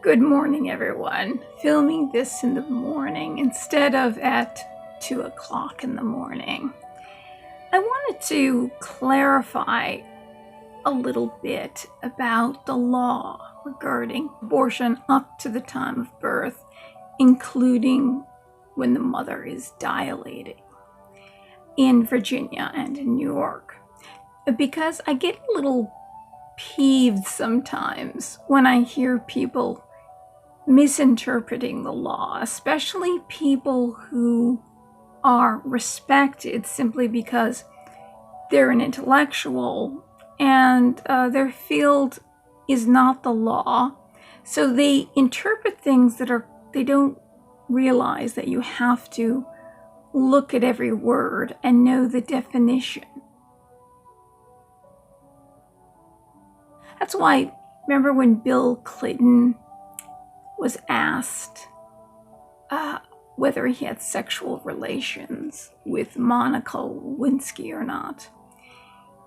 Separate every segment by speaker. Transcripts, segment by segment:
Speaker 1: Good morning, everyone. Filming this in the morning instead of at 2 o'clock in the morning. I wanted to clarify a little bit about the law regarding abortion up to the time of birth, including when the mother is dilating in Virginia and in New York. Because I get a little peeved sometimes when I hear people misinterpreting the law, especially people who are respected simply because they're an intellectual and their field is not the law. So they interpret things they don't realize that you have to look at every word and know the definition. That's why, remember when Bill Clinton was asked whether he had sexual relations with Monica Lewinsky or not,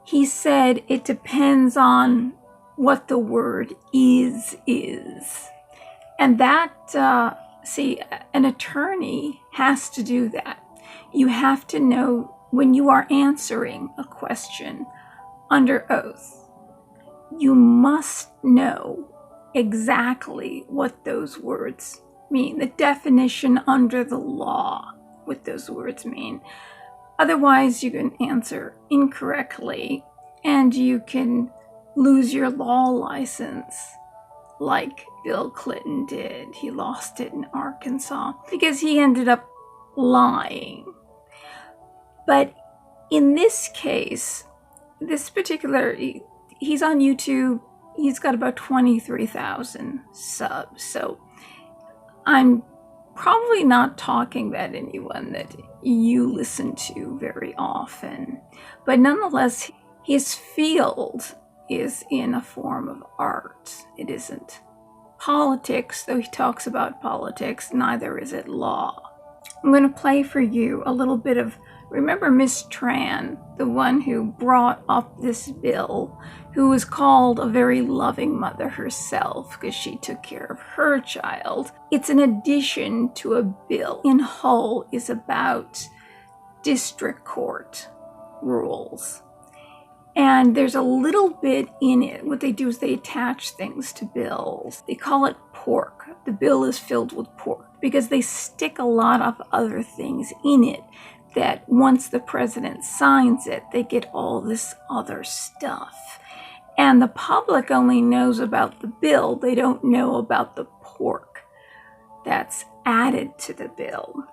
Speaker 1: he said it depends on what the word is. And that, an attorney has to do that. You have to know when you are answering a question under oath, you must know exactly what those words mean, the definition under the law, what those words mean. Otherwise, you can answer incorrectly and you can lose your law license like Bill Clinton did. He lost it in Arkansas because he ended up lying. But in this case, this particular, he's on YouTube. He's got about 23,000 subs. So I'm probably not talking about anyone that you listen to very often. But nonetheless, his field is in a form of art. It isn't politics, though he talks about politics, neither is it law. I'm going to play for you a little bit of, remember Miss Tran, the one who brought up this bill, who was called a very loving mother herself because she took care of her child. It's an addition to a bill. In whole is about district court rules. And there's a little bit in it. What they do is they attach things to bills. They call it pork. The bill is filled with pork because they stick a lot of other things in it that once the president signs it, they get all this other stuff. And the public only knows about the bill. They don't know about the pork that's added to the bill.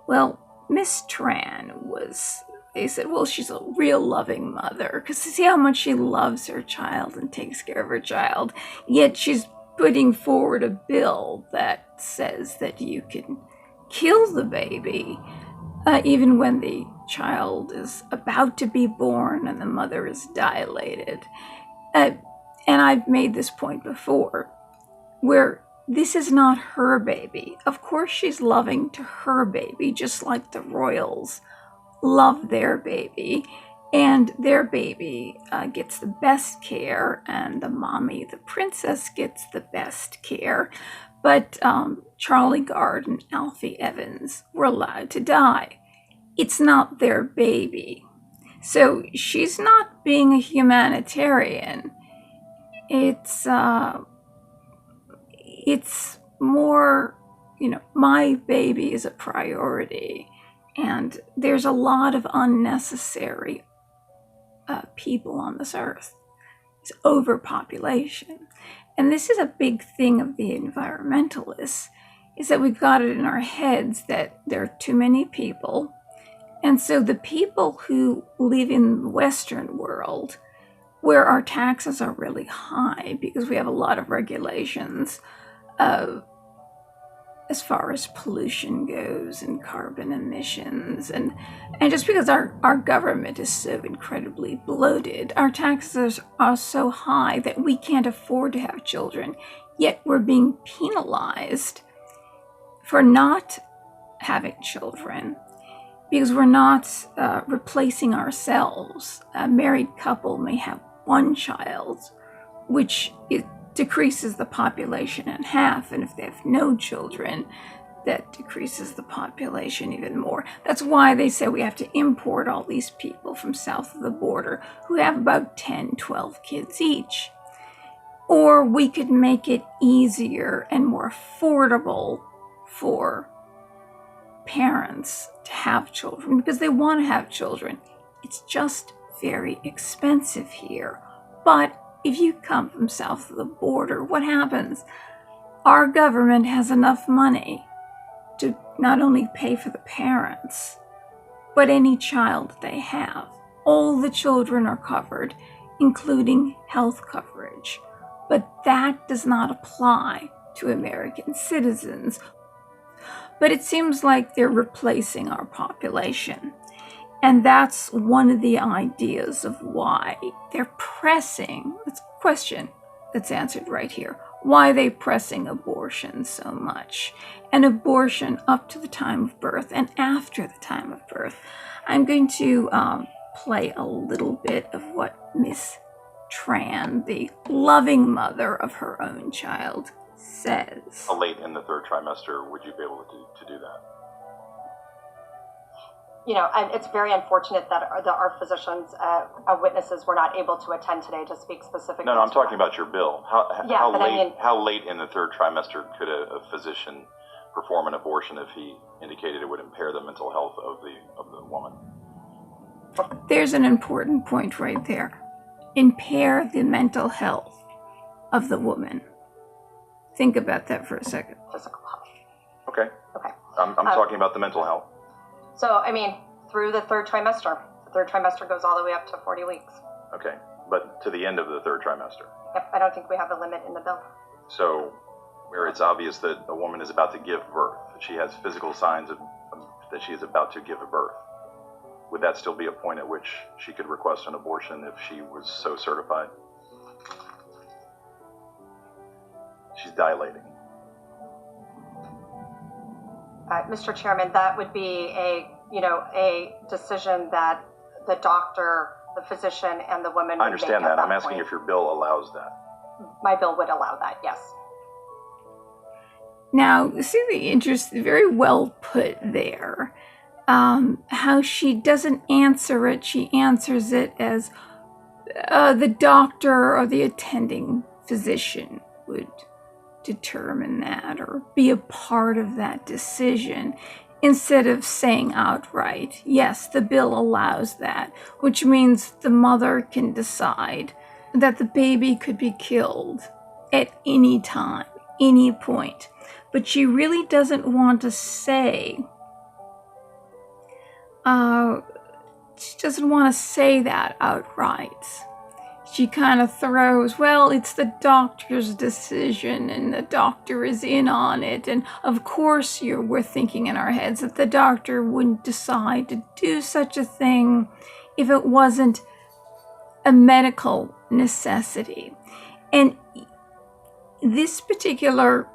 Speaker 1: Well, Miss Tran they said, well, she's a real loving mother because see how much she loves her child and takes care of her child. Yet she's putting forward a bill that says that you can kill the baby even when the child is about to be born and the mother is dilated. And I've made this point before, where this is not her baby. Of course she's loving to her baby, just like the royals love their baby, and their baby gets the best care, and the mommy, the princess, gets the best care. But Charlie Gard and Alfie Evans were allowed to die. It's not their baby. So she's not being a humanitarian. It's more, my baby is a priority. And there's a lot of unnecessary people on this earth. It's overpopulation. And this is a big thing of the environmentalists, is that we've got it in our heads that there are too many people. And so the people who live in the Western world, where our taxes are really high because we have a lot of regulations as far as pollution goes and carbon emissions, and just because our government is so incredibly bloated, our taxes are so high that we can't afford to have children, yet we're being penalized for not having children because we're not replacing ourselves. A married couple may have one child, which decreases the population in half. And if they have no children, that decreases the population even more. That's why they say we have to import all these people from south of the border who have about 10, 12 kids each. Or we could make it easier and more affordable for parents to have children because they want to have children. It's just very expensive here. But if you come from south of the border, what happens? Our government has enough money to not only pay for the parents, but any child they have. All the children are covered, including health coverage. But that does not apply to American citizens. But it seems like they're replacing our population. And that's one of the ideas of why they're pressing, it's a question that's answered right here, why are they pressing abortion so much? And abortion up to the time of birth and after the time of birth. I'm going to play a little bit of what Miss Tran, the loving mother of her own child, says.
Speaker 2: How late in the third trimester would you be able to do that?
Speaker 3: You know, and it's very unfortunate that our physicians, witnesses, were not able to attend today to speak specifically.
Speaker 2: No, I'm talking about your bill.
Speaker 3: Yeah,
Speaker 2: how late in the third trimester could a physician perform an abortion if he indicated it would impair the mental health of the woman?
Speaker 1: There's an important point right there. Impair the mental health of the woman. Think about that for a second.
Speaker 3: Physical health.
Speaker 2: Okay.
Speaker 3: Okay.
Speaker 2: I'm talking about the mental health.
Speaker 3: So, I mean, through the third trimester. The third trimester goes all the way up to 40 weeks.
Speaker 2: Okay. But to the end of the third trimester.
Speaker 3: Yep, I don't think we have a limit in the bill.
Speaker 2: So, where it's obvious that a woman is about to give birth, that she has physical signs that she is about to give a birth, would that still be a point at which she could request an abortion if she was so certified? She's dilating.
Speaker 3: Mr. Chairman, that would be a decision that the doctor, the physician, and the woman would make.
Speaker 2: I understand that. I'm asking if your bill allows that.
Speaker 3: My bill would allow that, yes.
Speaker 1: Now, see the interest, very well put there. How she doesn't answer it, she answers it as the doctor or the attending physician would determine that or be a part of that decision, instead of saying outright, yes, the bill allows that, which means the mother can decide that the baby could be killed at any time, any point. But she really doesn't want to say, she doesn't want to say that outright. She kind of throws, well, it's the doctor's decision and the doctor is in on it. And of course we're thinking in our heads that the doctor wouldn't decide to do such a thing if it wasn't a medical necessity. And this particular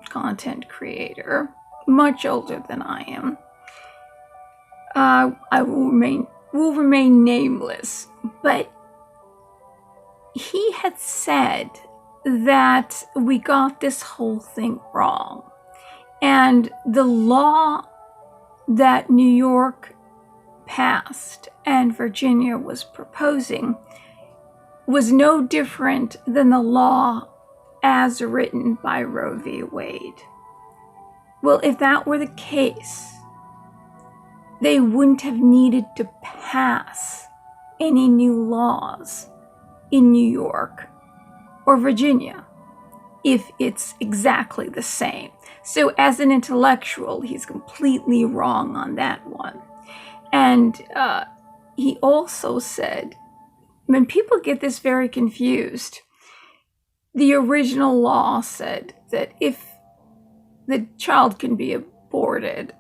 Speaker 1: content creator, much older than I am, I will remain nameless, but he had said that we got this whole thing wrong. And the law that New York passed and Virginia was proposing was no different than the law as written by Roe v. Wade. Well, if that were the case, they wouldn't have needed to pass any new laws in New York or Virginia if it's exactly the same. So as an intellectual, he's completely wrong on that one. And he also said, when people get this very confused, the original law said that if the child can be aborted,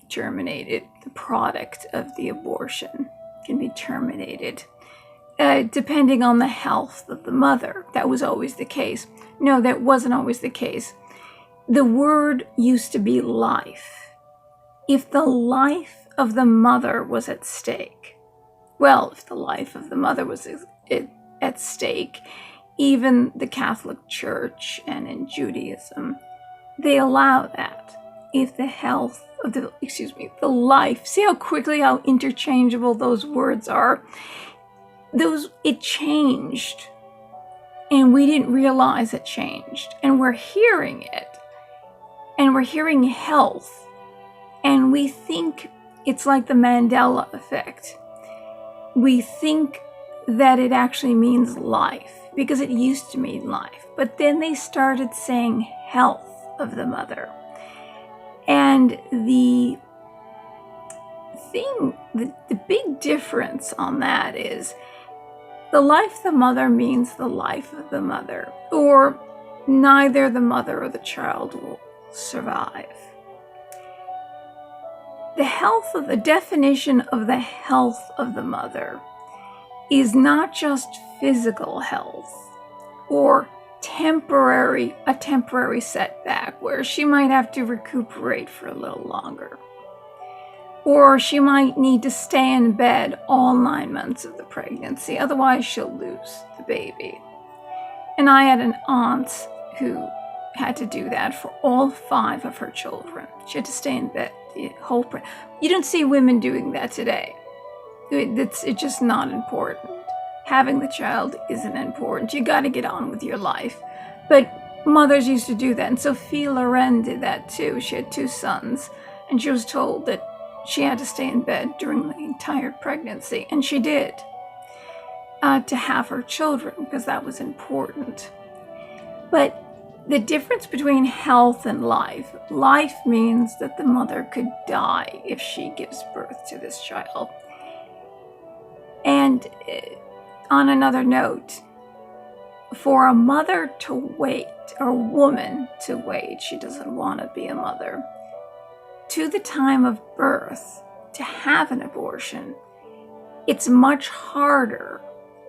Speaker 1: terminated, the product of the abortion can be terminated, depending on the health of the mother. That was always the case. No, that wasn't always the case. The word used to be life. If the life of the mother was at stake, well, if the life of the mother was at stake, even the Catholic Church and in Judaism, they allow that. If the health of the life, see how interchangeable those words are? It changed, and we didn't realize it changed, and we're hearing it, and we're hearing health, and we think it's like the Mandela Effect. We think that it actually means life, because it used to mean life, but then they started saying health of the mother. And the big difference on that is the life of the mother means the life of the mother, or neither the mother or the child will survive. The definition of the health of the mother is not just physical health or a temporary setback where she might have to recuperate for a little longer, or she might need to stay in bed all 9 months of the pregnancy, otherwise she'll lose the baby. And I had an aunt who had to do that for all 5 of her children. She had to stay in bed the whole You don't see women doing that today. It's just not important. Having the child isn't important. You got to get on with your life. But mothers used to do that. And Sophie Loren did that too. She had 2 sons, and she was told that she had to stay in bed during the entire pregnancy. And she did, to have her children, because that was important. But the difference between health and life means that the mother could die if she gives birth to this child. And on another note, for a mother to wait, or a woman to wait, she doesn't want to be a mother, to the time of birth to have an abortion, it's much harder,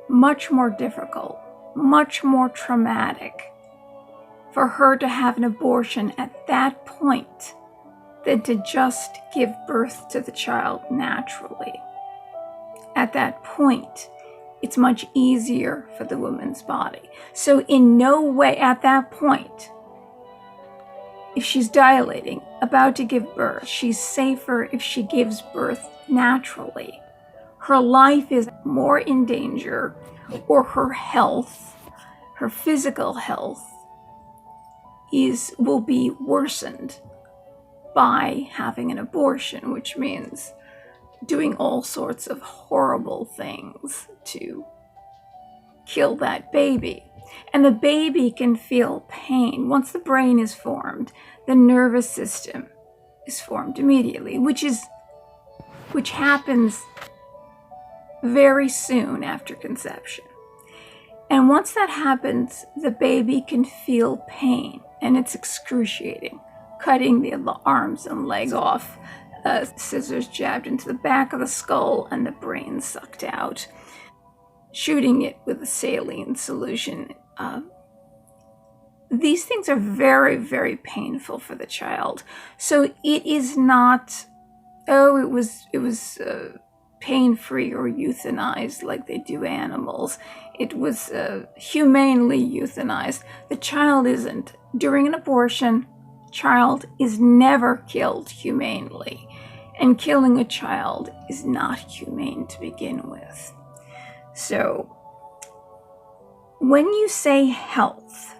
Speaker 1: much more difficult, much more traumatic for her to have an abortion at that point than to just give birth to the child naturally. At that point, it's much easier for the woman's body. So in no way at that point, if she's dilating, about to give birth, she's safer if she gives birth naturally. Her life is more in danger, or her health, her physical health, will be worsened by having an abortion, which means doing all sorts of horrible things to kill that baby. And the baby can feel pain. Once the brain is formed, the nervous system is formed immediately, which happens very soon after conception. And once that happens, the baby can feel pain, and it's excruciating. Cutting the arms and leg off, scissors jabbed into the back of the skull, and the brain sucked out. Shooting it with a saline solution. These things are very, very painful for the child. So it is not, it was pain-free or euthanized like they do animals. It was humanely euthanized. The child isn't. During an abortion, child is never killed humanely. And killing a child is not humane to begin with. So, when you say health,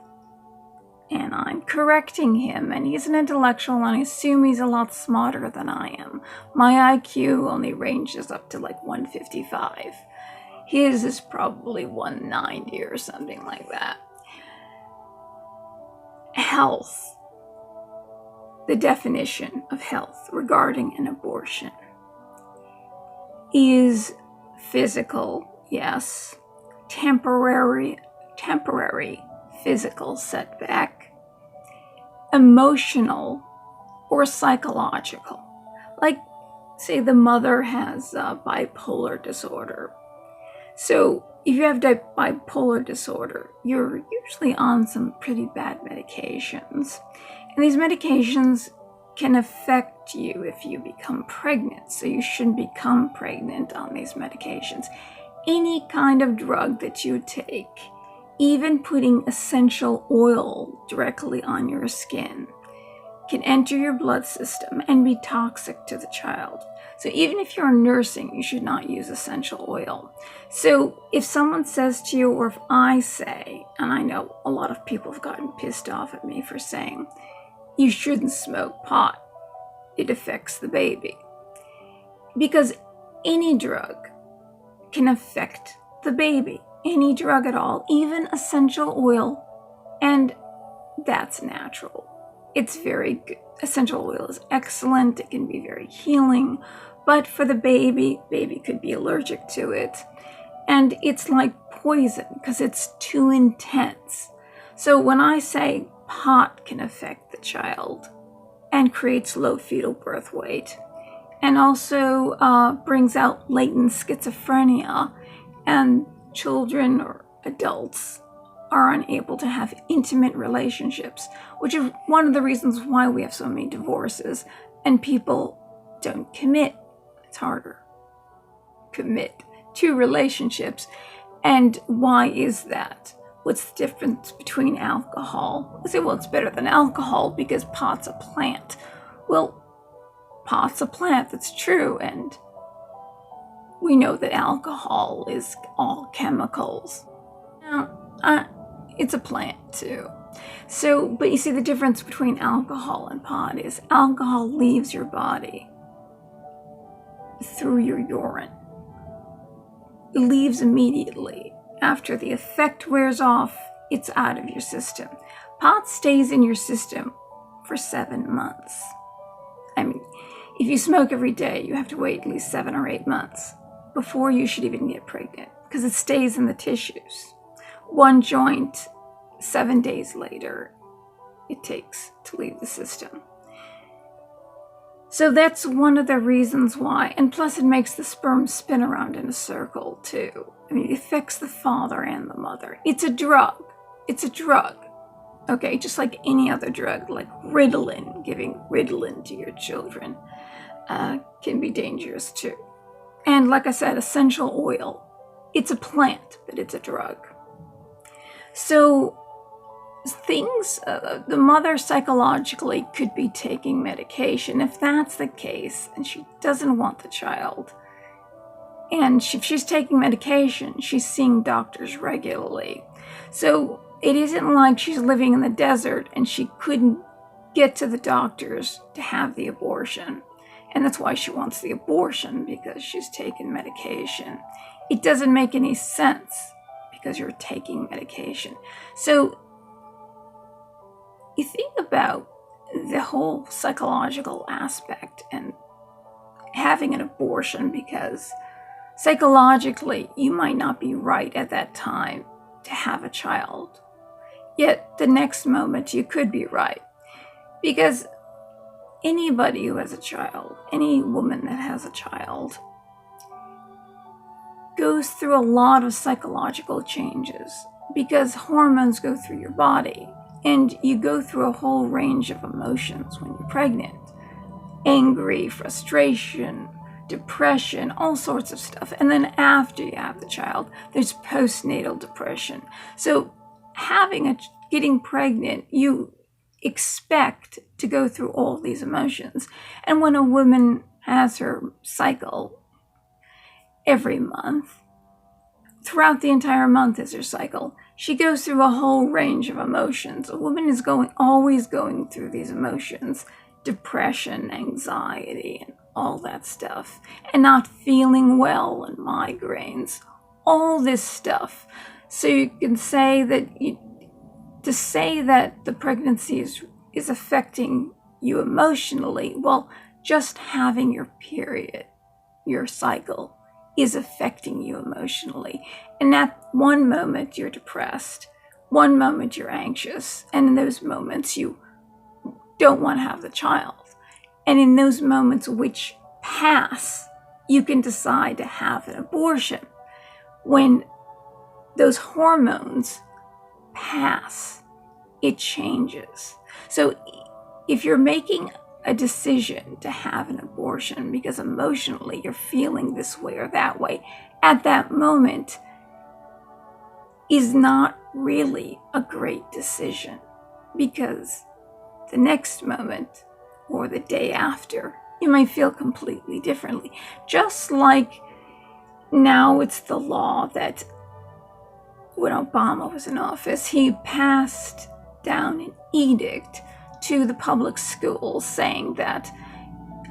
Speaker 1: and I'm correcting him, and he's an intellectual, and I assume he's a lot smarter than I am. My IQ only ranges up to like 155. His is probably 190 or something like that. Health. The definition of health regarding an abortion is physical, yes, temporary physical setback, emotional or psychological. Like, say the mother has bipolar disorder. So if you have bipolar disorder, you're usually on some pretty bad medications. And these medications can affect you if you become pregnant. So you shouldn't become pregnant on these medications. Any kind of drug that you take even putting essential oil directly on your skin can enter your blood system and be toxic to the child. So even if you're nursing, you should not use essential oil. So if someone says to you, or if I say, and I know a lot of people have gotten pissed off at me for saying, you shouldn't smoke pot, it affects the baby. Because any drug can affect the baby. Any drug at all, even essential oil, and that's natural. It's very good. Essential oil is excellent. It can be very healing, but for the baby could be allergic to it. And it's like poison because it's too intense. So when I say pot can affect the child and creates low fetal birth weight, and also brings out latent schizophrenia, and children or adults are unable to have intimate relationships, which is one of the reasons why we have so many divorces and people don't commit. It's harder. Commit to relationships. And why is that? What's the difference between alcohol? I say, well, it's better than alcohol because pot's a plant. Well, pot's a plant, that's true, and we know that alcohol is all chemicals. Now, it's a plant too. So, but you see the difference between alcohol and pot is alcohol leaves your body through your urine. It leaves immediately. After the effect wears off, it's out of your system. Pot stays in your system for 7 months. I mean, if you smoke every day, you have to wait at least 7 or 8 months before you should even get pregnant because it stays in the tissues. One joint, 7 days later, it takes to leave the system. So that's one of the reasons why, and plus it makes the sperm spin around in a circle too. I mean, it affects the father and the mother. It's a drug. It's a drug. Okay, just like any other drug, like Ritalin, giving Ritalin to your children can be dangerous too. And like I said, essential oil, it's a plant, but it's a drug. So things, the mother psychologically could be taking medication. If that's the case, and she doesn't want the child, and if she's taking medication, she's seeing doctors regularly. So it isn't like she's living in the desert and she couldn't get to the doctors to have the abortion. And that's why she wants the abortion, because she's taken medication. It doesn't make any sense because you're taking medication. So you think about the whole psychological aspect and having an abortion because psychologically you might not be right at that time to have a child. Yet the next moment you could be right. Because anybody who has a child, any woman that has a child, goes through a lot of psychological changes because hormones go through your body and you go through a whole range of emotions when you're pregnant. Angry, frustration, depression, all sorts of stuff. And then after you have the child, there's postnatal depression. So getting pregnant, you expect to go through all these emotions. And when a woman has her cycle every month, throughout the entire month is her cycle, she goes through a whole range of emotions. A woman is always going through these emotions, depression, anxiety, and all that stuff, and not feeling well, and migraines, all this stuff. So you can say that to say that the pregnancy is affecting you emotionally, well, just having your period, your cycle, is affecting you emotionally. And at one moment you're depressed, one moment you're anxious, and in those moments you don't want to have the child. And in those moments which pass, you can decide to have an abortion. When those hormones pass, it changes. So if you're making a decision to have an abortion because emotionally you're feeling this way or that way, at that moment is not really a great decision, because the next moment or the day after, you might feel completely differently. Just like now it's the law that when Obama was in office, he passed down an edict to the public schools saying that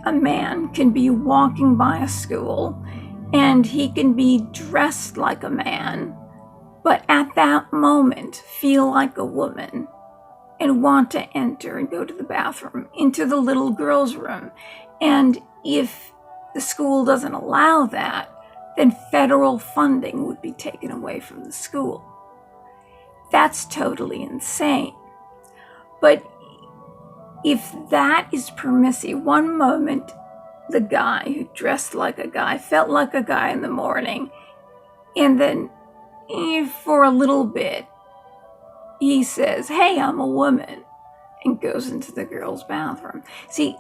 Speaker 1: a man can be walking by a school and he can be dressed like a man, but at that moment feel like a woman and want to enter and go to the bathroom, into the little girl's room. And if the school doesn't allow that, then federal funding would be taken away from the school. That's totally insane. But if that is permissive, one moment the guy who dressed like a guy felt like a guy in the morning, and then for a little bit he says, "Hey, I'm a woman," and goes into the girl's bathroom. See,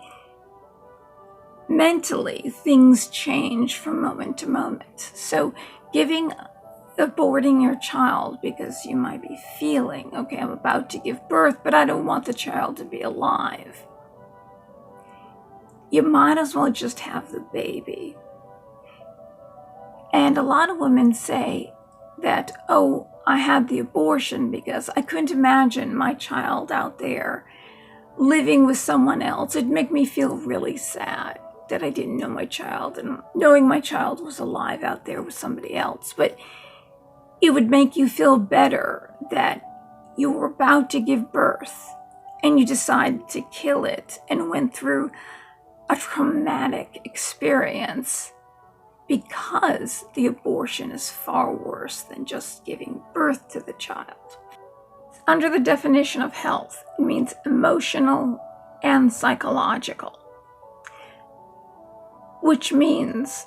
Speaker 1: mentally things change from moment to moment. So aborting your child because you might be feeling, okay, I'm about to give birth, but I don't want the child to be alive. You might as well just have the baby. And a lot of women say that, oh, I had the abortion because I couldn't imagine my child out there living with someone else. It'd make me feel really sad that I didn't know my child, and knowing my child was alive out there with somebody else. But it would make you feel better that you were about to give birth and you decided to kill it and went through a traumatic experience, because the abortion is far worse than just giving birth to the child. Under the definition of health, it means emotional and psychological, which means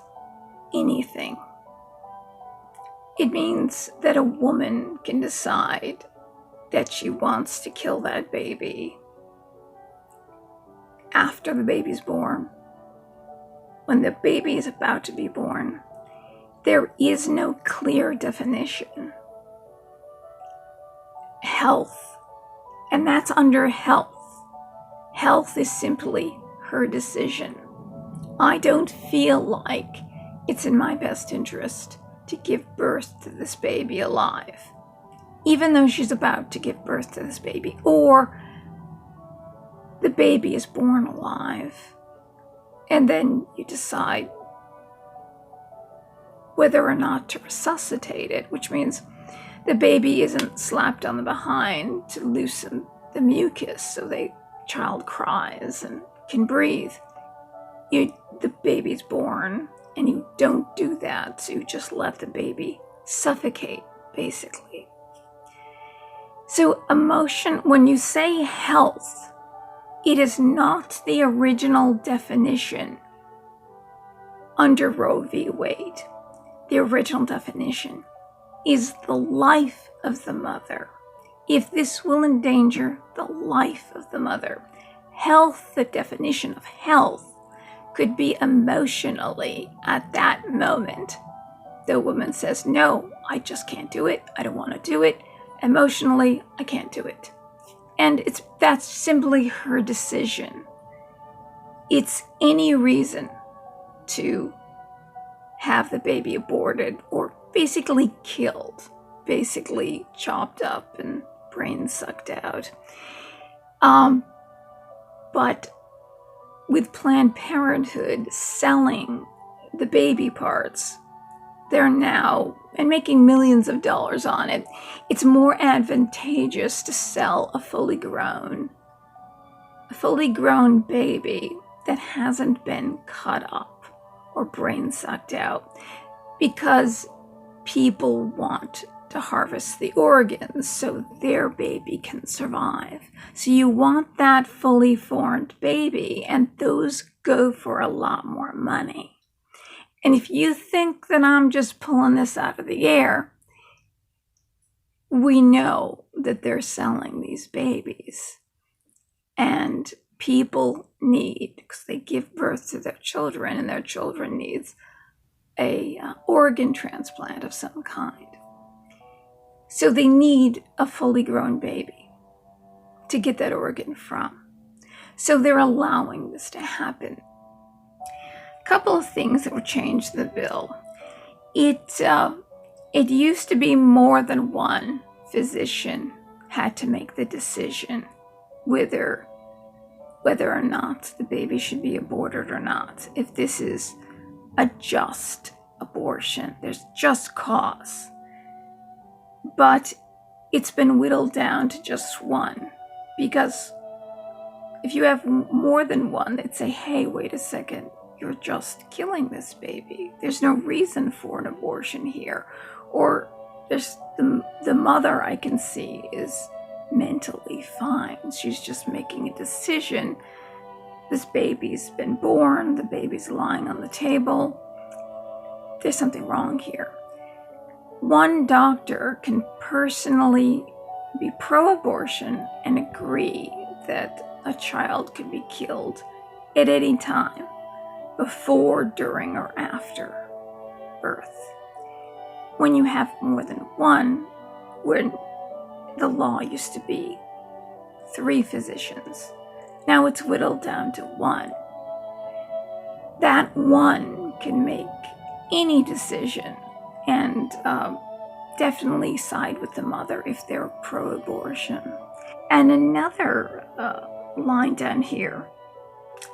Speaker 1: anything. It means that a woman can decide that she wants to kill that baby after the baby's born. When the baby is about to be born, there is no clear definition. Health, and that's under health. Health is simply her decision. I don't feel like it's in my best interest to give birth to this baby alive, even though she's about to give birth to this baby, or the baby is born alive, and then you decide whether or not to resuscitate it, which means the baby isn't slapped on the behind to loosen the mucus so the child cries and can breathe. The baby's born, and you don't do that, so you just let the baby suffocate, basically. So emotion, when you say health, it is not the original definition under Roe v. Wade. The original definition is the life of the mother. If this will endanger the life of the mother. Health, the definition of health, could be emotionally at that moment. The woman says, no, I just can't do it. I don't want to do it. Emotionally, I can't do it. And that's simply her decision. It's any reason to have the baby aborted or basically killed, basically chopped up and brains sucked out. But with Planned Parenthood selling the baby parts, they're now, and making millions of dollars on it, it's more advantageous to sell a fully grown baby that hasn't been cut up or brain sucked out, because people want to harvest the organs so their baby can survive. So you want that fully formed baby, and those go for a lot more money. And if you think that I'm just pulling this out of the air, we know that they're selling these babies. And people need, because they give birth to their children, and their children needs a organ transplant of some kind. So they need a fully grown baby to get that organ from. So they're allowing this to happen. A couple of things that were changed in the bill. It used to be more than one physician had to make the decision whether or not the baby should be aborted or not. If this is a just abortion, there's just cause. But it's been whittled down to just one, because if you have more than one, they'd say, hey, wait a second, you're just killing this baby. There's no reason for an abortion here. Or there's the mother, I can see, is mentally fine. She's just making a decision. This baby's been born, the baby's lying on the table. There's something wrong here. One doctor can personally be pro-abortion and agree that a child could be killed at any time, before, during, or after birth. When you have more than one, when the law used to be 3 physicians, now it's whittled down to 1. That one can make any decision and definitely side with the mother if they're pro-abortion. And another line down here,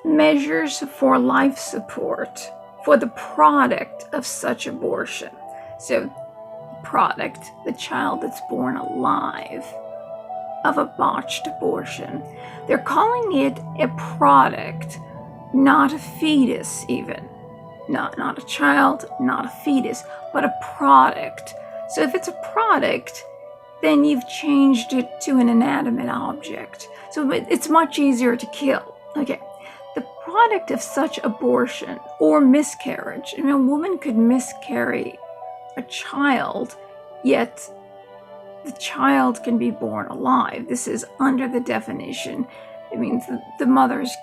Speaker 1: measures for life support for the product of such abortion. So product, the child that's born alive of a botched abortion. They're calling it a product, not a fetus even. Not a child, not a fetus, but a product. So if it's a product, then you've changed it to an inanimate object. So it's much easier to kill. Okay. The product of such abortion or miscarriage. I mean, a woman could miscarry a child, yet the child can be born alive. This is under the definition. It means the mother's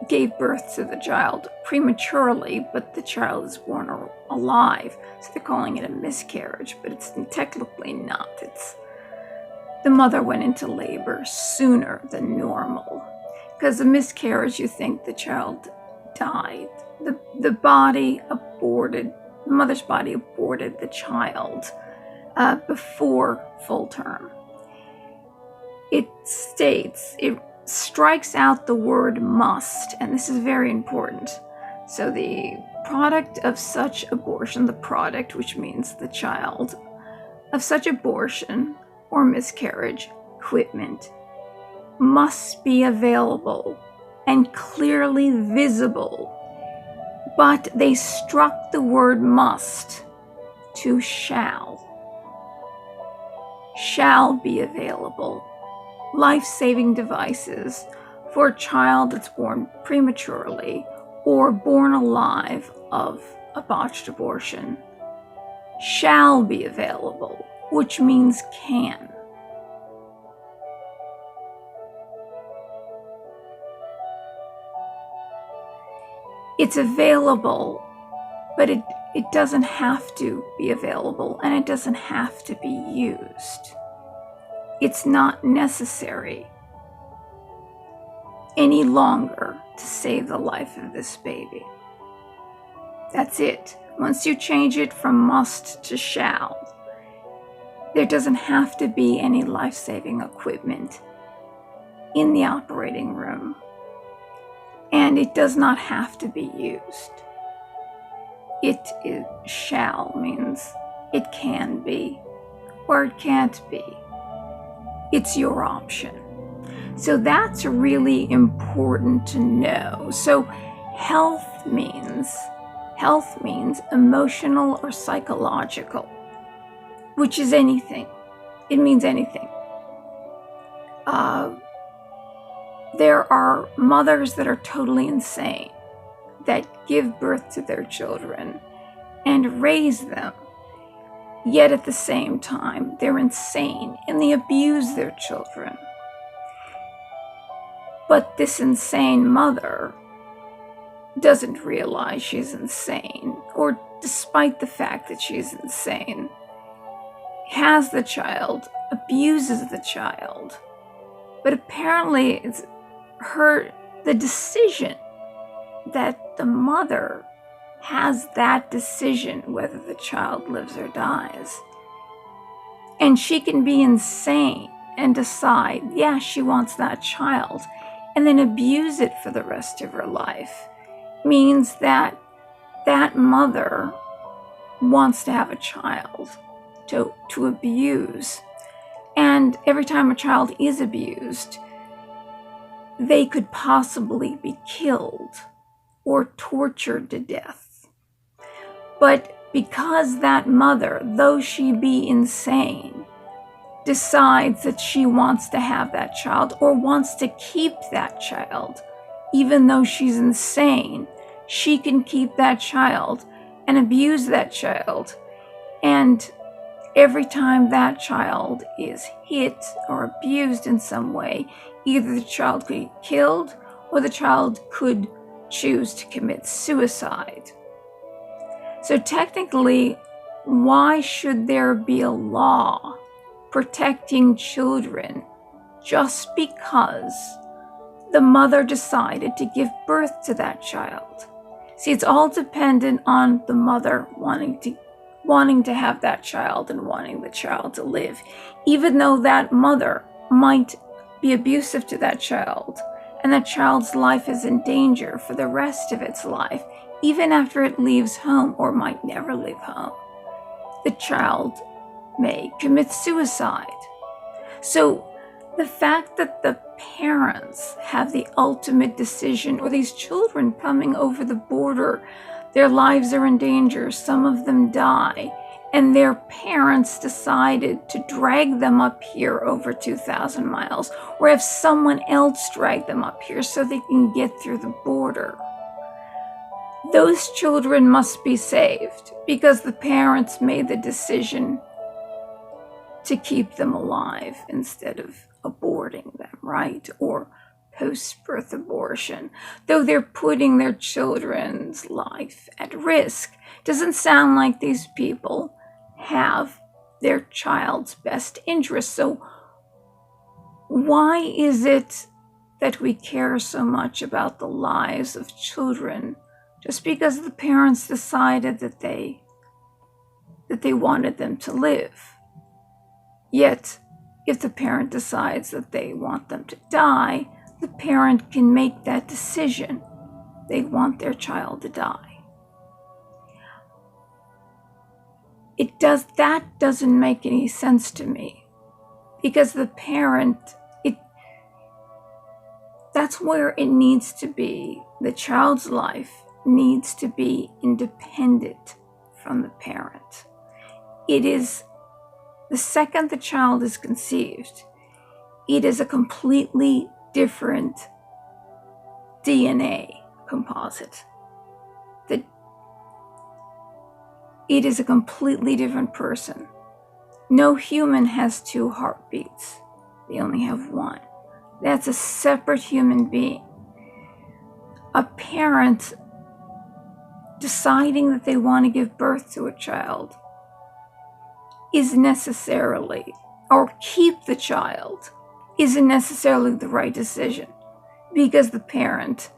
Speaker 1: gave birth to the child prematurely, but the child is born alive. So they're calling it a miscarriage, but it's technically not. It's the mother went into labor sooner than normal. Because a miscarriage, you think the child died. The mother's body aborted the child before full term. It strikes out the word must, and this is very important. So the product of such abortion, the product, which means the child, of such abortion or miscarriage, equipment, must be available and clearly visible. But they struck the word must to shall. Shall be available. Life-saving devices for a child that's born prematurely or born alive of a botched abortion shall be available, which means can. It's available, but it doesn't have to be available, and it doesn't have to be used. It's not necessary any longer to save the life of this baby. That's it. Once you change it from must to shall, there doesn't have to be any life-saving equipment in the operating room, and it does not have to be used. It shall means it can be or it can't be. It's your option. So that's really important to know. So health means emotional or psychological, which is anything. It means anything. There are mothers that are totally insane, that give birth to their children and raise them, yet at the same time they're insane and they abuse their children. But this insane mother doesn't realize she's insane, or despite the fact that she's insane, has the child, abuses the child. But apparently it's the decision that the mother has that decision whether the child lives or dies. And she can be insane and decide, yeah, she wants that child, and then abuse it for the rest of her life. Means that that mother wants to have a child to abuse. And every time a child is abused, they could possibly be killed or tortured to death. But because that mother, though she be insane, decides that she wants to have that child or wants to keep that child, even though she's insane, she can keep that child and abuse that child. And every time that child is hit or abused in some way, either the child could get killed or the child could choose to commit suicide. So technically, why should there be a law protecting children just because the mother decided to give birth to that child? See, it's all dependent on the mother wanting to have that child and wanting the child to live, even though that mother might be abusive to that child and that child's life is in danger for the rest of its life, even after it leaves home or might never leave home. The child may commit suicide. So the fact that the parents have the ultimate decision, or these children coming over the border, their lives are in danger, some of them die, and their parents decided to drag them up here over 2,000 miles, or have someone else drag them up here so they can get through the border. Those children must be saved because the parents made the decision to keep them alive instead of aborting them, right? Or post-birth abortion, though they're putting their children's life at risk. Doesn't sound like these people have their child's best interest. So why is it that we care so much about the lives of children just because the parents decided that they wanted them to live? Yet, if the parent decides that they want them to die, the parent can make that decision. They want their child to die. That doesn't make any sense to me, because the parent, that's where it needs to be. The child's life needs to be independent from the parent. It is, the second the child is conceived, it is a completely different DNA composite. It is a completely different person. No human has two heartbeats. They only have one. That's a separate human being. A parent deciding that they want to give birth to a child isn't necessarily, or keep the child, isn't necessarily the right decision, because the parent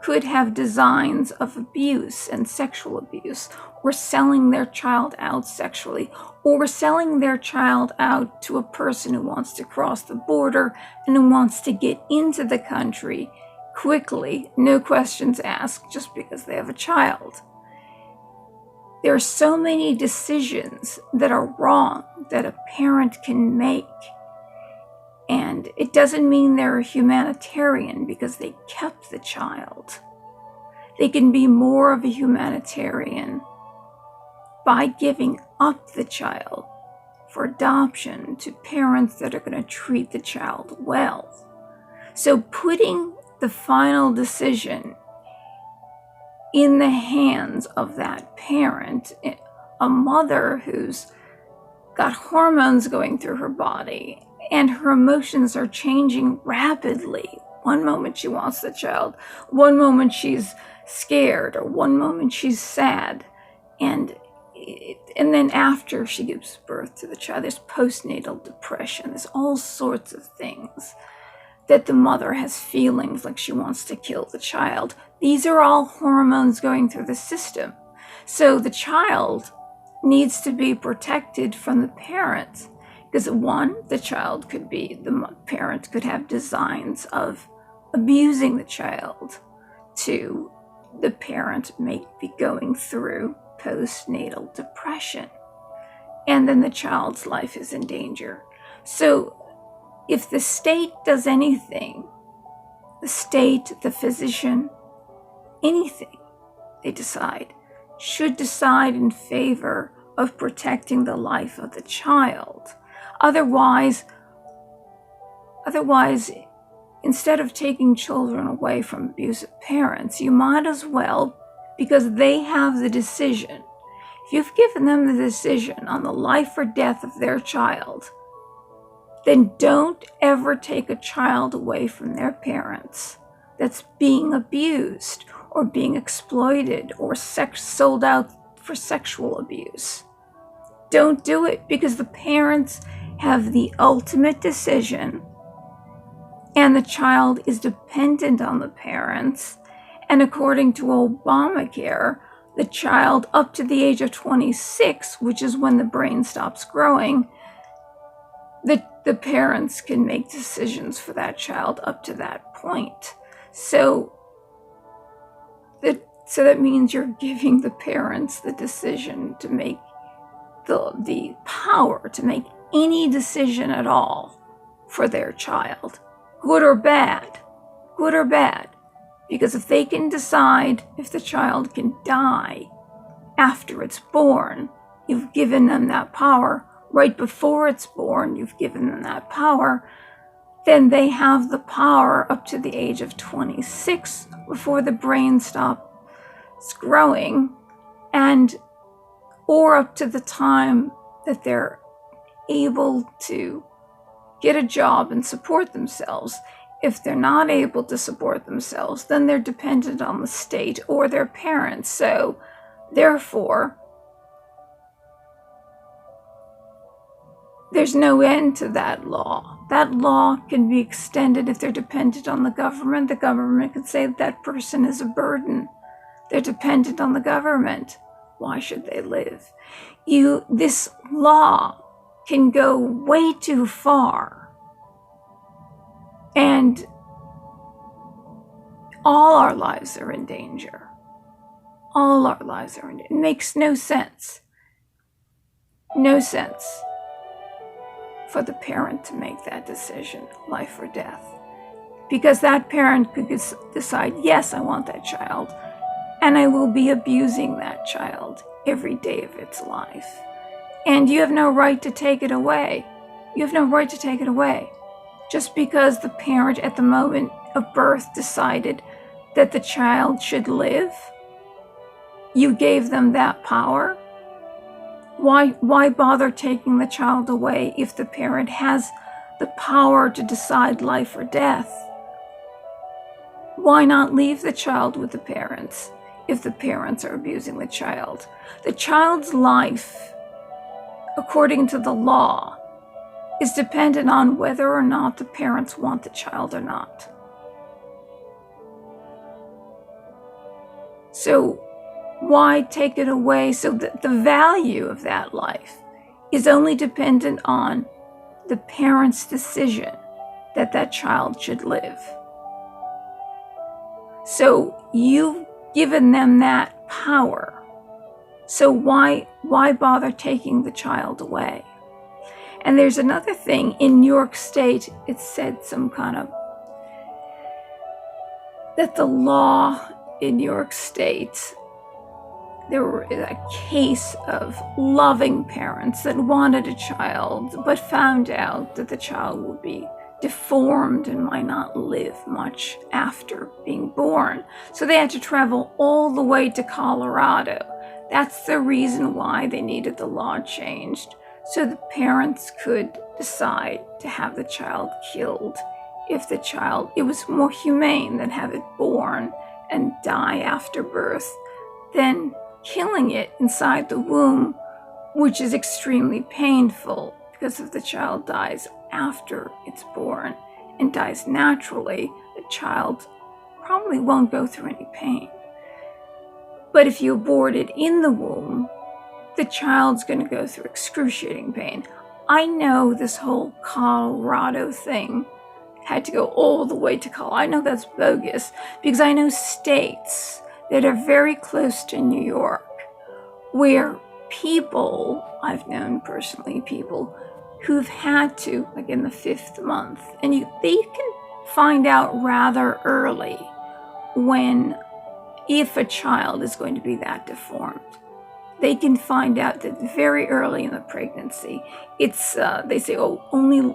Speaker 1: could have designs of abuse and sexual abuse, or selling their child out sexually, or selling their child out to a person who wants to cross the border and who wants to get into the country quickly, no questions asked, just because they have a child. There are so many decisions that are wrong that a parent can make. And it doesn't mean they're a humanitarian because they kept the child. They can be more of a humanitarian by giving up the child for adoption to parents that are going to treat the child well. So putting the final decision in the hands of that parent, a mother who's got hormones going through her body and her emotions are changing rapidly. One moment she wants the child, one moment she's scared, or one moment she's sad. And And then after she gives birth to the child, there's postnatal depression. There's all sorts of things that the mother has feelings like she wants to kill the child. These are all hormones going through the system. So the child needs to be protected from the parents. Because one, the parent could have designs of abusing the child. Two, the parent may be going through postnatal depression. And then the child's life is in danger. So if the state does anything, the state, the physician, anything they decide, should decide in favor of protecting the life of the child. Otherwise, instead of taking children away from abusive parents, you might as well, because they have the decision. If you've given them the decision on the life or death of their child, then don't ever take a child away from their parents that's being abused or being exploited or sold out for sexual abuse. Don't do it, because the parents have the ultimate decision and the child is dependent on the parents. And according to Obamacare, the child up to the age of 26, which is when the brain stops growing, the parents can make decisions for that child up to that point. So that means you're giving the parents the decision to make the power to make any decision at all for their child, good or bad. Because if they can decide if the child can die after it's born, you've given them that power. Right before it's born, you've given them that power. Then they have the power up to the age of 26 before the brain stops growing, or up to the time that they're able to get a job and support themselves. If they're not able to support themselves, then they're dependent on the state or their parents. So, therefore, there's no end to that law. That law can be extended if they're dependent on the government. The government can say that person is a burden. They're dependent on the government. Why should they live? This law can go way too far. And all our lives are in danger. All our lives are in danger. It makes no sense. No sense for the parent to make that decision, life or death. Because that parent could decide, yes, I want that child, and I will be abusing that child every day of its life. And you have no right to take it away. You have no right to take it away. Just because the parent at the moment of birth decided that the child should live, you gave them that power. Why bother taking the child away if the parent has the power to decide life or death? Why not leave the child with the parents if the parents are abusing the child? The child's life, according to the law, is dependent on whether or not the parents want the child or not. So why take it away so that the value of that life is only dependent on the parent's decision that that child should live? So you've given them that power. So why bother taking the child away? And there's another thing. In New York State, it said some kind of, that the law in New York State, there were a case of loving parents that wanted a child, but found out that the child would be deformed and might not live much after being born. So they had to travel all the way to Colorado. That's the reason why they needed the law changed, so the parents could decide to have the child killed if it was more humane than have it born and die after birth than killing it inside the womb which is extremely painful because if the child dies after it's born and dies naturally, the child probably won't go through any pain. But if you abort it in the womb, the child's going to go through excruciating pain. I know this whole Colorado thing had to go all the way to Colorado. I know that's bogus because I know states that are very close to New York where people, I've known personally people who've had to, like in the 5th month, and they can find out rather early if a child is going to be that deformed. They can find out that very early in the pregnancy. It's they say, oh, only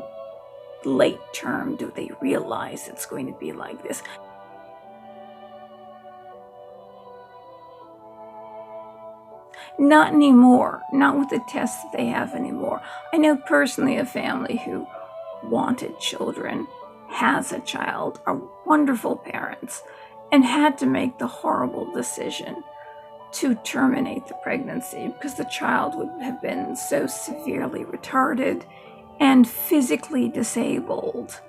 Speaker 1: late term do they realize it's going to be like this. Not anymore, not with the tests that they have anymore. I know personally a family who wanted children, has a child, are wonderful parents, and had to make the horrible decision to terminate the pregnancy because the child would have been so severely retarded and physically disabled.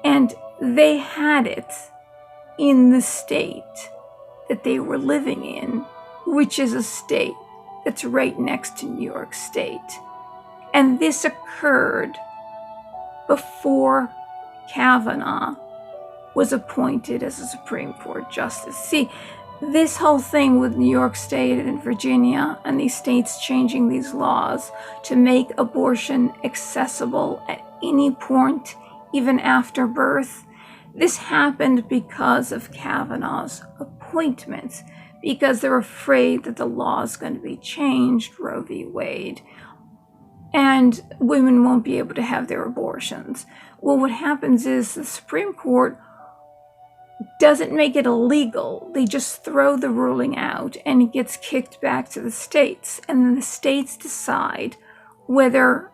Speaker 1: And they had it in the state that they were living in, which is a state that's right next to New York State. And this occurred before Kavanaugh was appointed as a Supreme Court justice. See, this whole thing with New York State and Virginia and these states changing these laws to make abortion accessible at any point, even after birth, this happened because of Kavanaugh's appointment, because they're afraid that the law is going to be changed, Roe v. Wade, and women won't be able to have their abortions. Well, what happens is the Supreme Court doesn't make it illegal. They just throw the ruling out and it gets kicked back to the states. And then the states decide whether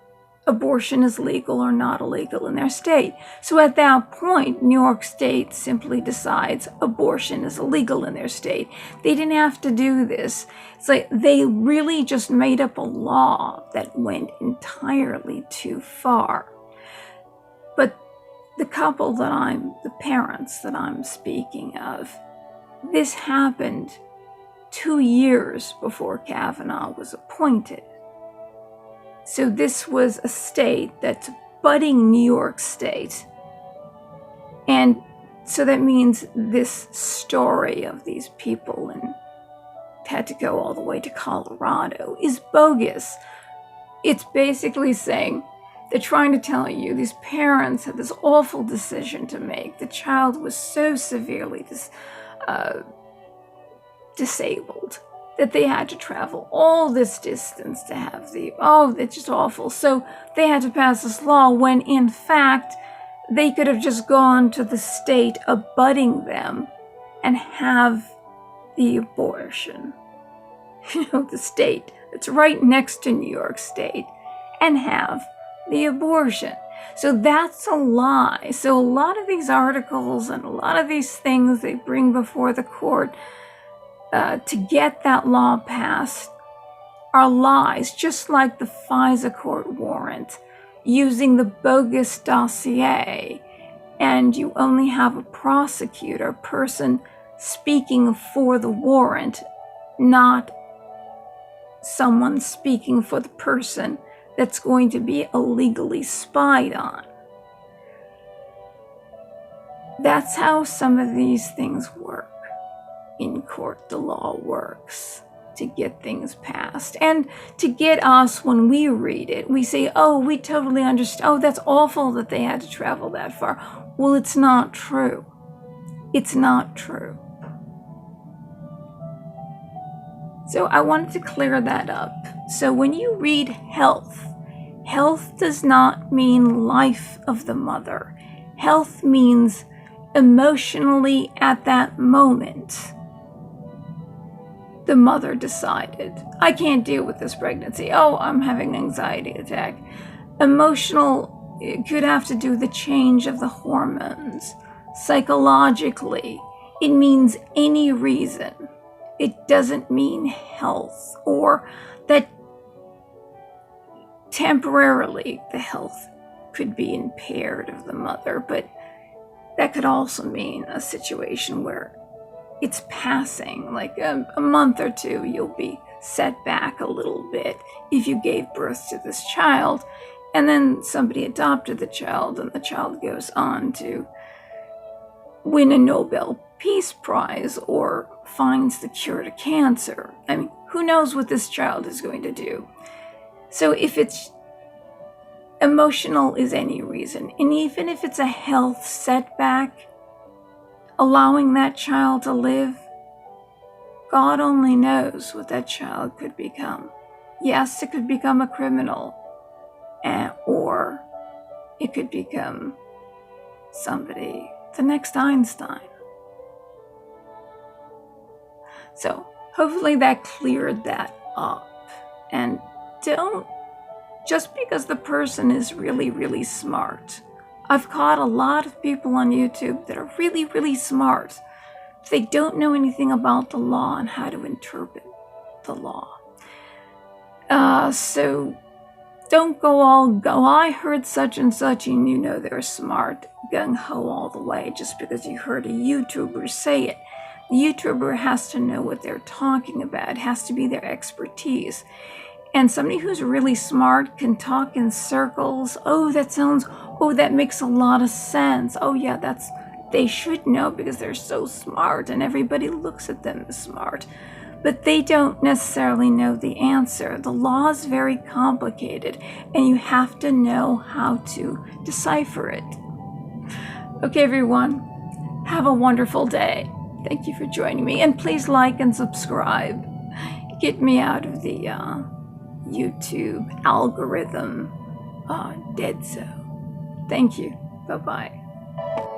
Speaker 1: abortion is legal or not illegal in their state. So at that point, New York State simply decides abortion is illegal in their state. They didn't have to do this. It's like they really just made up a law that went entirely too far. But the parents that I'm speaking of, this happened 2 years before Kavanaugh was appointed. So this was a state that's budding New York State. And so that means this story of these people and had to go all the way to Colorado is bogus. It's basically saying, they're trying to tell you these parents had this awful decision to make. The child was so severely disabled that they had to travel all this distance to have it's just awful. So they had to pass this law when in fact they could have just gone to the state abutting them and have the abortion. The state that's right next to New York State and have the abortion. So that's a lie. So a lot of these articles and a lot of these things they bring before the court to get that law passed are lies, just like the FISA court warrant using the bogus dossier, and you only have a prosecutor, person speaking for the warrant, not someone speaking for the person that's going to be illegally spied on. That's how some of these things work. In court, the law works to get things passed. And to get us, when we read it, we say, oh, we totally understand. Oh, that's awful that they had to travel that far. Well, it's not true. It's not true. So I wanted to clear that up. So when you read health, health does not mean life of the mother. Health means emotionally at that moment. The mother decided, I can't deal with this pregnancy. Oh, I'm having an anxiety attack. Emotional, it could have to do with the change of the hormones. Psychologically, it means any reason. It doesn't mean health or that temporarily the health could be impaired of the mother, but that could also mean a situation where it's passing, like a month or two, you'll be set back a little bit if you gave birth to this child, and then somebody adopted the child, and the child goes on to win a Nobel Peace Prize or finds the cure to cancer. I mean, who knows what this child is going to do? So if it's emotional is any reason, and even if it's a health setback, allowing that child to live, God only knows what that child could become. Yes, it could become a criminal, or it could become somebody, the next Einstein. So hopefully that cleared that up. And don't, just because the person is really, really smart. I've caught a lot of people on YouTube that are really, really smart. They don't know anything about the law and how to interpret the law. So don't go, I heard such and such, and you know they're smart, gung-ho all the way just because you heard a YouTuber say it. The YouTuber has to know what they're talking about. It has to be their expertise. And somebody who's really smart can talk in circles. Oh, that makes a lot of sense. Oh yeah, they should know because they're so smart and everybody looks at them as smart. But they don't necessarily know the answer. The law is very complicated and you have to know how to decipher it. Okay, everyone, have a wonderful day. Thank you for joining me, and please like and subscribe. Get me out of the YouTube algorithm dead zone. Thank you. Bye-bye.